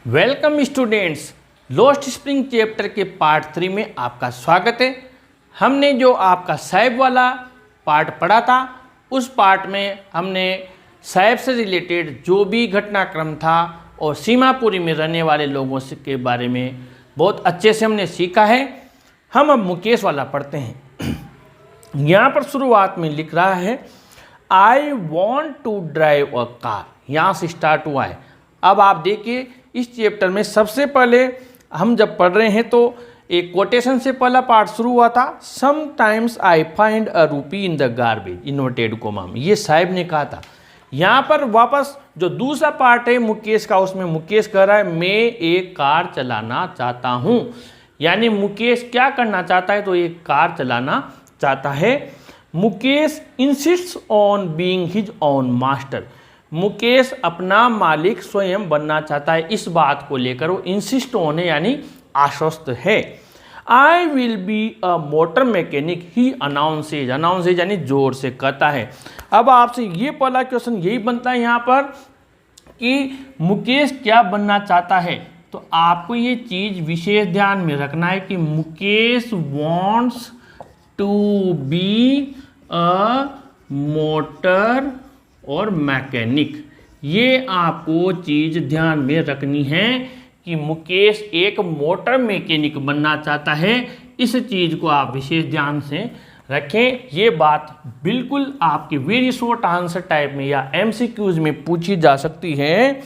Welcome students, lost spring chapter के part 3 में आपका स्वागत है। हमने जो आपका साहिब वाला पार्ट पढ़ा था, उस पार्ट में हमने साहिब से रिलेटेड जो भी घटनाक्रम था और सीमापुरी में रहने वाले लोगों से के बारे में बहुत अच्छे से हमने सीखा है। हम अब मुकेश वाला पढ़ते हैं। यहाँ पर शुरुआत में लिख रहा है I want to drive a car, यहाँ से स्टार्ट हुआ है। अब आप देखिए इस चैप्टर में सबसे पहले हम जब पढ़ रहे हैं तो एक कोटेशन से पहला पार्ट शुरू हुआ था, समटाइम्स आई फाइंड अ रूपी in the garbage inverted coma में, ये साहिब ने कहा था। यहाँ पर वापस जो दूसरा पार्ट है मुकेश का, उसमें मुकेश कह रहा है मैं एक कार चलाना चाहता हूँ, यानी मुकेश क्या करना चाहता है, तो एक कार चलाना चाहता है। Mukesh इंसिस्ट्स on being his own master, Mukesh अपना मालिक स्वयं बनना चाहता है। इस बात को लेकर वो इंसिस्ट ऑन है, यानी आश्वस्त है। I will be a motor mechanic he announces, announces यानी जोर से कहता है। अब आपसे ये पहला क्वेश्चन यही बनता है यहाँ पर कि मुकेश क्या बनना चाहता है, तो आपको ये चीज़ विशेष ध्यान में रखना है कि Mukesh wants to be a motor और मैकेनिक। ये आपको चीज़ ध्यान में रखनी है कि मुकेश एक मोटर मैकेनिक बनना चाहता है। इस चीज़ को आप विशेष ध्यान से रखें। ये बात बिल्कुल आपके वेरी शॉर्ट आंसर टाइप में या एमसीक्यूज में पूछी जा सकती है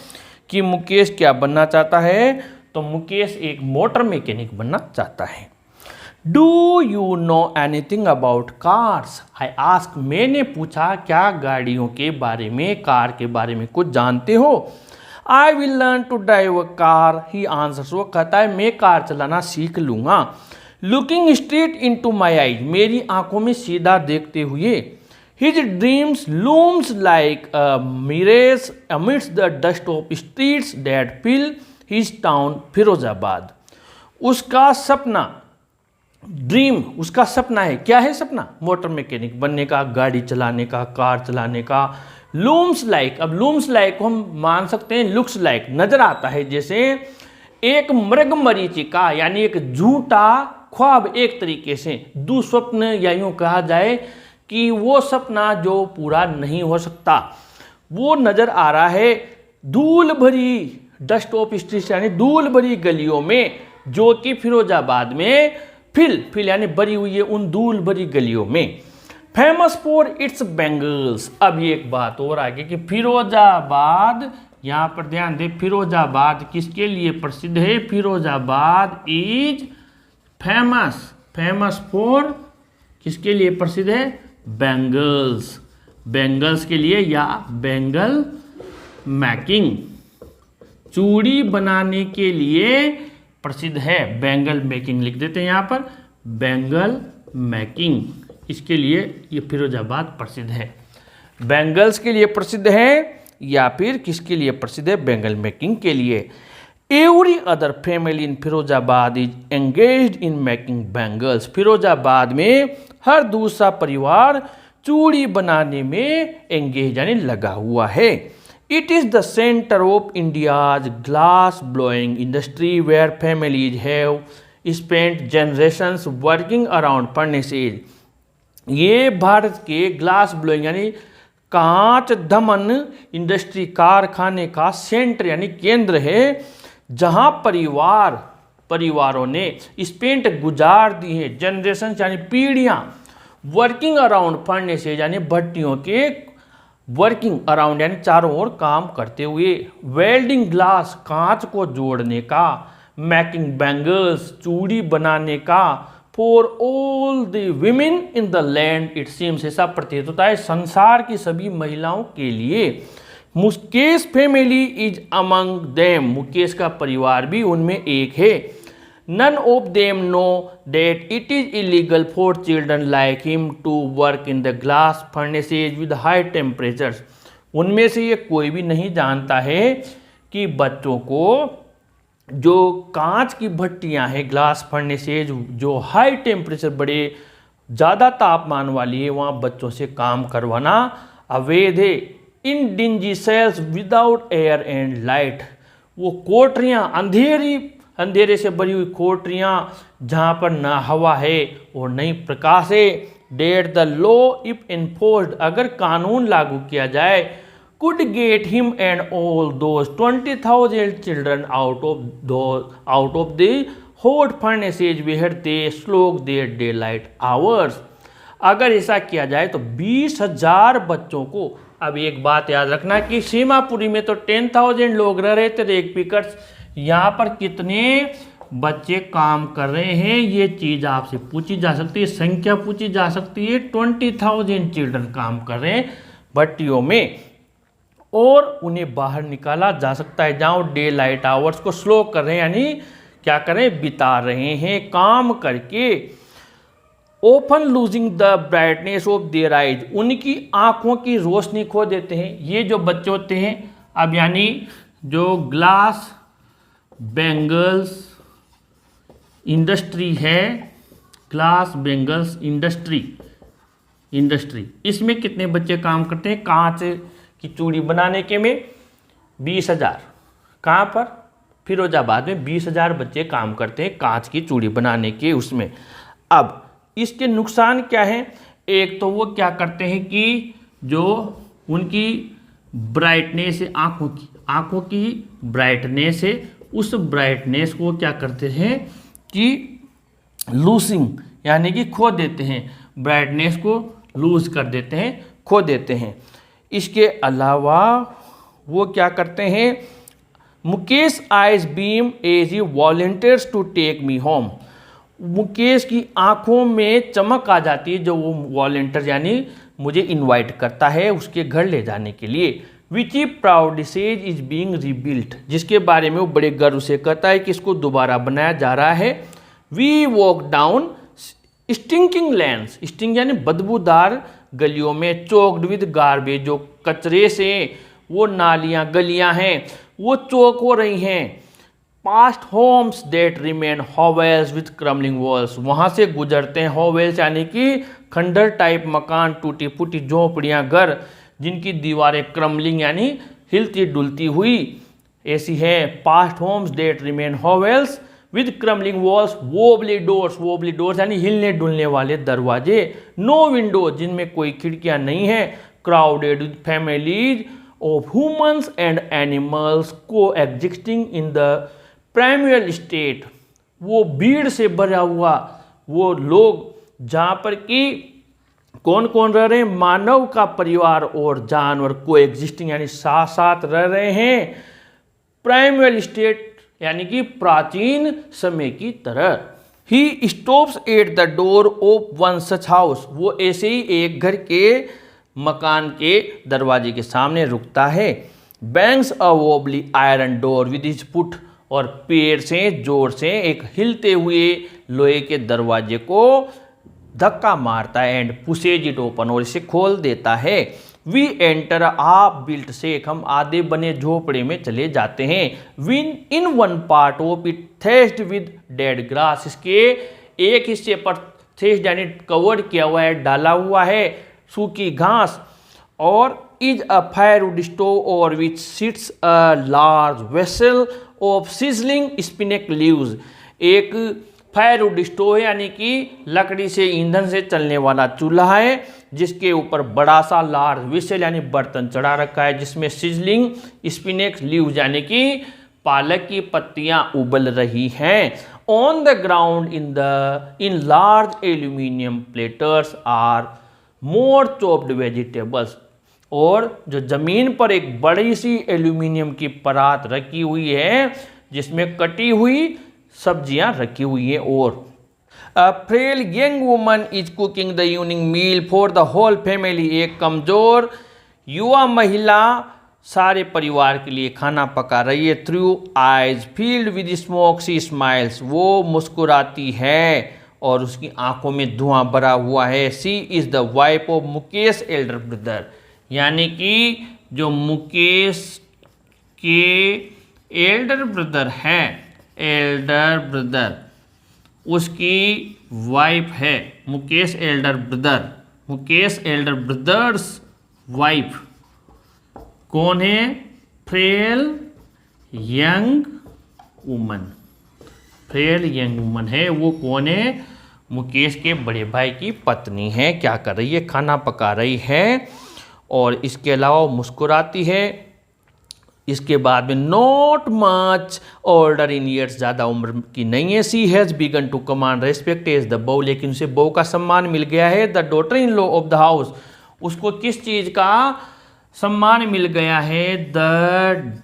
कि मुकेश क्या बनना चाहता है, तो मुकेश एक मोटर मैकेनिक बनना चाहता है। Do you know anything about cars, I ask, मैंने पूछा क्या गाड़ियों के बारे में, कार के बारे में कुछ जानते हो। I will learn to drive a car, he answers, वो कहता है मैं कार चलाना सीख लूँगा। Looking straight in to my eyes, मेरी आंखों में सीधा देखते हुए। His dreams looms like a mirage amidst the dust of streets that fill his town Firozabad, उसका सपना, ड्रीम, उसका सपना है, क्या है सपना, मोटर मैकेनिक बनने का, गाड़ी चलाने का, कार चलाने का। लूम्स लाइक, अब लूम्स लाइक को हम मान सकते हैं लुक्स लाइक, नजर आता है जैसे एक मृगमरीचिका, यानी एक झूठा ख्वाब, एक तरीके से दुस्वप्न, या यूं कहा जाए कि वो सपना जो पूरा नहीं हो सकता, वो नजर आ रहा है धूल भरी डस्ट ऑफ स्ट्रीट्स, यानी धूल भरी गलियों में, जो कि फिरोजाबाद में फिल यानी भरी हुई है उन धूल भरी गलियों में। फेमस फॉर इट्स बैंगल्स, अब ये एक बात और आगे कि फिरोजाबाद, यहाँ पर ध्यान दें, फिरोजाबाद किसके लिए प्रसिद्ध है, Firozabad is famous, famous for किसके लिए प्रसिद्ध है, बैंगल्स, बैंगल्स के लिए, या बैंगल मैकिंग, चूड़ी बनाने के लिए प्रसिद्ध है। बैंगल मेकिंग लिख देते हैं यहाँ पर, बैंगल मेकिंग, इसके लिए ये फिरोजाबाद प्रसिद्ध है। बैंगल्स के लिए प्रसिद्ध है या फिर किसके लिए प्रसिद्ध है, बैंगल मेकिंग के लिए। Every other family in Firozabad is engaged in making bangles, Firozabad में हर दूसरा परिवार चूड़ी बनाने में एंगेज यानी लगा हुआ है। It is the center of India's glass blowing industry where families have spent generations working around furnaces. ये भारत के ग्लास ब्लोइंग यानी कांच दमन इंडस्ट्री, कारखाने का सेंटर यानी केंद्र है, जहां परिवारों ने स्पेंट गुजार दी है, जनरेशन यानी पीढ़ियां, वर्किंग अराउंड फर्नेसेज यानी भट्टियों के, वर्किंग अराउंड यानी चारों ओर काम करते हुए, वेल्डिंग ग्लास कांच को जोड़ने का, मैकिंग बैंगल्स चूड़ी बनाने का, for all the women in the land it seems, ऐसा प्रतीत होता है संसार की सभी महिलाओं के लिए। Mukesh family is among them, Mukesh का परिवार भी उनमें एक है। None of them know that it is illegal for children like him to work in the glass furnaces with high temperatures. उनमें से ये कोई भी नहीं जानता है कि बच्चों को जो कांच की भट्टियां हैं, ग्लास फर्नेसेज, जो हाई टेम्परेचर, बड़े ज़्यादा तापमान वाली है, वहाँ बच्चों से काम करवाना अवैध है। In dingy cells without air and light, वो कोठरियाँ अंधेरे से भरी हुई कोठरियाँ जहाँ पर ना हवा है और नहीं प्रकाश है। That the law if enforced, अगर कानून लागू किया जाए, could get him and all those 20,000 children out of the hot furnaces where they slog their daylight hours। अगर ऐसा किया जाए तो 20,000 बच्चों को, अब एक बात याद रखना कि सीमापुरी में तो 10,000 लोग रह रहे थे रेग पिकर्स, यहाँ पर कितने बच्चे काम कर रहे हैं ये चीज़ आपसे पूछी जा सकती है, संख्या पूछी जा सकती है। 20,000 चिल्ड्रन काम कर रहे हैं भट्टियों में और उन्हें बाहर निकाला जा सकता है जहाँ डे लाइट आवर्स को स्लो कर रहे हैं, यानी क्या करें, बिता रहे हैं काम करके। Open losing the brightness of their eyes, उनकी आंखों की रोशनी खो देते हैं। ये जो बच्चे होते हैं, अब यानी जो ग्लास बेंगल्स इंडस्ट्री है, ग्लास बेंगल्स इंडस्ट्री, इसमें कितने बच्चे काम करते हैं कांच की चूड़ी बनाने के में? 20,000। कहाँ पर? फिरोजाबाद में 20,000 बच्चे काम करते हैं कांच की चूड़ी बनाने के उसमें। अब इसके नुकसान क्या हैं? एक तो वो क्या करते हैं कि जो उनकी ब्राइटनेस है, आँखों की ब्राइटनेस है, उस ब्राइटनेस को क्या करते हैं कि लूसिंग, यानी कि खो देते हैं, ब्राइटनेस को लूज कर देते हैं, खो देते हैं। इसके अलावा वो क्या करते हैं, Mukesh eyes beam as he volunteers to take me home, Mukesh की आंखों में चमक आ जाती है जो वो वॉलंटियर यानी मुझे इनवाइट करता है उसके घर ले जाने के लिए। Which he proud says is being rebuilt, जिसके बारे में वो बड़े गर्व से कहता है कि इसको दोबारा बनाया जा रहा है। We walk down stinking lands, sting यानी बदबूदार गलियों में, चोक्ड विद गार्बेज, जो कचरे से वो नालियाँ गलियाँ हैं वो चौक हो रही हैं। Past homes that remain hovels with crumbling walls, वहाँ से गुजरते हैं हॉवेल्स यानी कि खंडर टाइप मकान, टूटी फूटी झोंपड़ियाँ, घर जिनकी दीवारें क्रम्बलिंग यानी हिलती डुलती हुई ऐसी है। Past homes that remain hovels with crumbling walls, wobbly doors यानी हिलने डुलने वाले दरवाजे। नो विंडो, जिनमें कोई खिड़कियां नहीं है। Crowded with families of humans and animals coexisting in the primal state, वो भीड़ से भरा हुआ वो लोग जहाँ पर कि कौन कौन रह रहे हैं, मानव का परिवार और जानवर को एग्जिस्टिंग यानी साथ साथ रह रहे हैं। प्राइमल स्टेट यानी कि प्राचीन समय की तरह। He stops at the door of one such house, वो ऐसे ही एक घर के मकान के दरवाजे के सामने रुकता है। Bangs a wobbly iron door with his foot, और पैर से जोर से एक हिलते हुए लोहे के दरवाजे को धक्का मारता है। एंड पुशेज इट ओपन, और इसे खोल देता है। We enter half built shack, हम आधे बने झोपड़े में चले जाते हैं। Within one part of it thatched with dead grass, इसके एक हिस्से पर थेस्ट यानी कवर किया हुआ है, डाला हुआ है सूखी घास। और इज अ फायरवुड स्टोव और which sits a large vessel of sizzling spinach leaves, एक फायरवुड स्टोव है यानी कि लकड़ी से ईंधन से चलने वाला चूल्हा है जिसके ऊपर बड़ा सा लार्ज वेसल यानी बर्तन चढ़ा रखा है जिसमें सिजलिंग स्पिनेक लीव्स यानी कि पालक की पत्तियां उबल रही हैं। On the ground in large aluminium platters are more chopped vegetables, और जो जमीन पर एक बड़ी सी एल्यूमिनियम की परात रखी हुई है जिसमें कटी हुई सब्जियां रखी हुई हैं। और A frail young woman is cooking the evening meal for the whole family, एक कमजोर युवा महिला सारे परिवार के लिए खाना पका रही है। Through eyes filled with smoke she smiles, वो मुस्कुराती है और उसकी आंखों में धुआं भरा हुआ है। She is the wife of Mukesh elder brother, यानी कि जो मुकेश के एल्डर ब्रदर हैं, एल्डर ब्रदर उसकी वाइफ है। मुकेश एल्डर ब्रदर्स वाइफ कौन है? Frail young woman, fair young woman है। वो कौन है? मुकेश के बड़े भाई की पत्नी है। क्या कर रही है? खाना पका रही है। और इसके अलावा मुस्कुराती है। इसके बाद में not much older in years, ज़्यादा उम्र की नहीं है। She has begun to command respect as the bahu, लेकिन उसे बहू का सम्मान मिल गया है। The daughter in law of the house, उसको किस चीज़ का सम्मान मिल गया है? The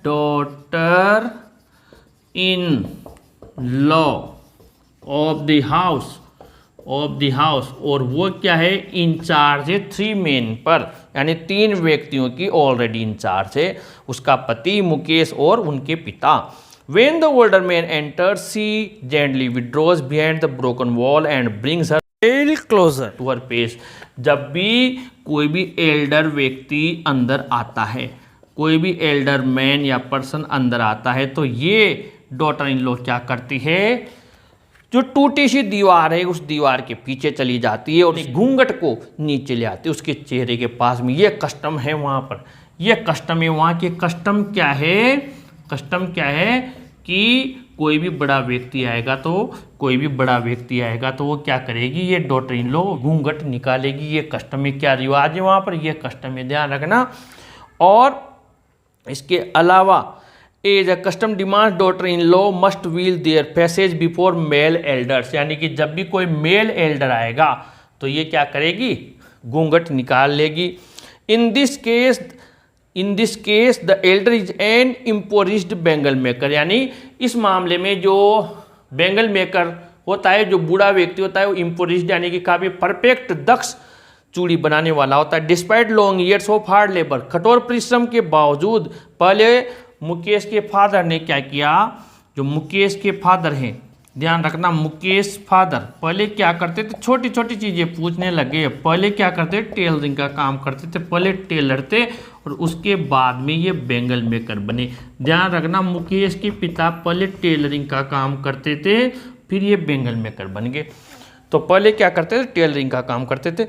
daughter in law of the house, और वो क्या है? इंचार्ज है 3 मेन पर, यानी 3 व्यक्तियों की ऑलरेडी इंचार्ज है। उसका पति मुकेश और उनके पिता। When the older man enters, she gently withdraws behind the broken wall and brings her little closer to her face. जब भी कोई भी एल्डर व्यक्ति अंदर आता है, कोई भी एल्डर मैन या पर्सन अंदर आता है, तो ये डॉटर इन लॉ क्या करती है? जो टूटी सी दीवार है, उस दीवार के पीछे चली जाती है और घूंघट को नीचे ले आती है उसके चेहरे के पास में। ये कस्टम है वहाँ पर, ये कस्टम है वहाँ के। कस्टम क्या है? कस्टम क्या है कि कोई भी बड़ा व्यक्ति आएगा तो वो क्या करेगी? ये डॉटर इन लॉ घूंघट निकालेगी। ये कस्टम में क्या रिवाज है वहाँ पर? ये कस्टम में ध्यान रखना। और इसके अलावा as a custom demand daughter in law must wheel their passage before male elders, यानी कि जब भी कोई मेल एल्डर आएगा तो ये क्या करेगी? घूंघट निकाल लेगी। In this case the elder is an impoverished bangle maker, यानी इस मामले में जो बेंगल मेकर होता है, जो बूढ़ा व्यक्ति होता है, वो इम्पोरिस्ड यानी कि काफ़ी परफेक्ट दक्ष चूड़ी बनाने वाला होता है। Despite long years of hard labour, कठोर परिश्रम के बावजूद पहले मुकेश के फादर ने क्या किया? जो मुकेश के फादर हैं, ध्यान रखना, मुकेश फादर पहले क्या करते थे? छोटी छोटी चीज़ें पूछने लगे। पहले क्या करते? टेलरिंग का काम करते थे। पहले टेलर थे और उसके बाद में ये बेंगल मेकर बने। ध्यान रखना, मुकेश के पिता पहले टेलरिंग का काम करते थे, फिर ये बेंगल मेकर बन गए। तो पहले क्या करते थे? टेलरिंग का काम करते थे।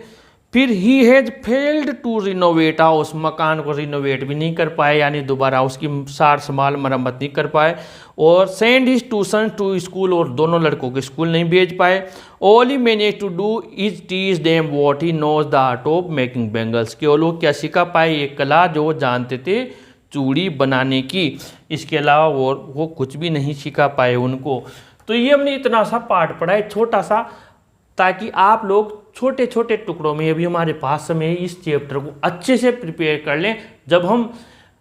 फिर he has failed to renovate house, मकान को रिनोवेट भी नहीं कर पाए, यानी दोबारा उसकी सार संभाल मरम्मत नहीं कर पाए। और send his two sons to school, और दोनों लड़कों को स्कूल नहीं भेज पाए। All he manage to do is teach them what he knows the art of making bangles, केवल वो क्या सिखा पाए? ये कला जो जानते थे चूड़ी बनाने की। इसके अलावा वो कुछ भी नहीं सिखा पाए उनको। तो ये हमने इतना सा पार्ट पढ़ा है, छोटा सा, ताकि आप लोग छोटे छोटे टुकड़ों में, अभी हमारे पास समय है, इस चैप्टर को अच्छे से प्रिपेयर कर लें। जब हम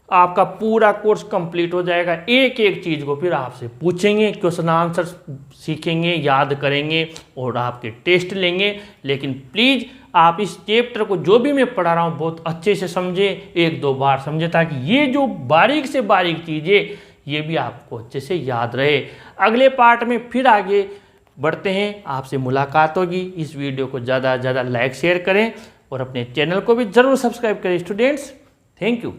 आपका पूरा कोर्स कंप्लीट हो जाएगा, एक एक चीज़ को फिर आपसे पूछेंगे, क्वेश्चन आंसर सीखेंगे, याद करेंगे और आपके टेस्ट लेंगे। लेकिन प्लीज़ आप इस चैप्टर को जो भी मैं पढ़ा रहा हूँ बहुत अच्छे से समझें, 1-2 बार समझें, ताकि ये जो बारीक से बारीक चीज़ें ये भी आपको अच्छे से याद रहे। अगले पार्ट में फिर आगे बढ़ते हैं, आपसे मुलाकात होगी। इस वीडियो को ज़्यादा से ज़्यादा लाइक शेयर करें और अपने चैनल को भी ज़रूर सब्सक्राइब करें स्टूडेंट्स। Thank you.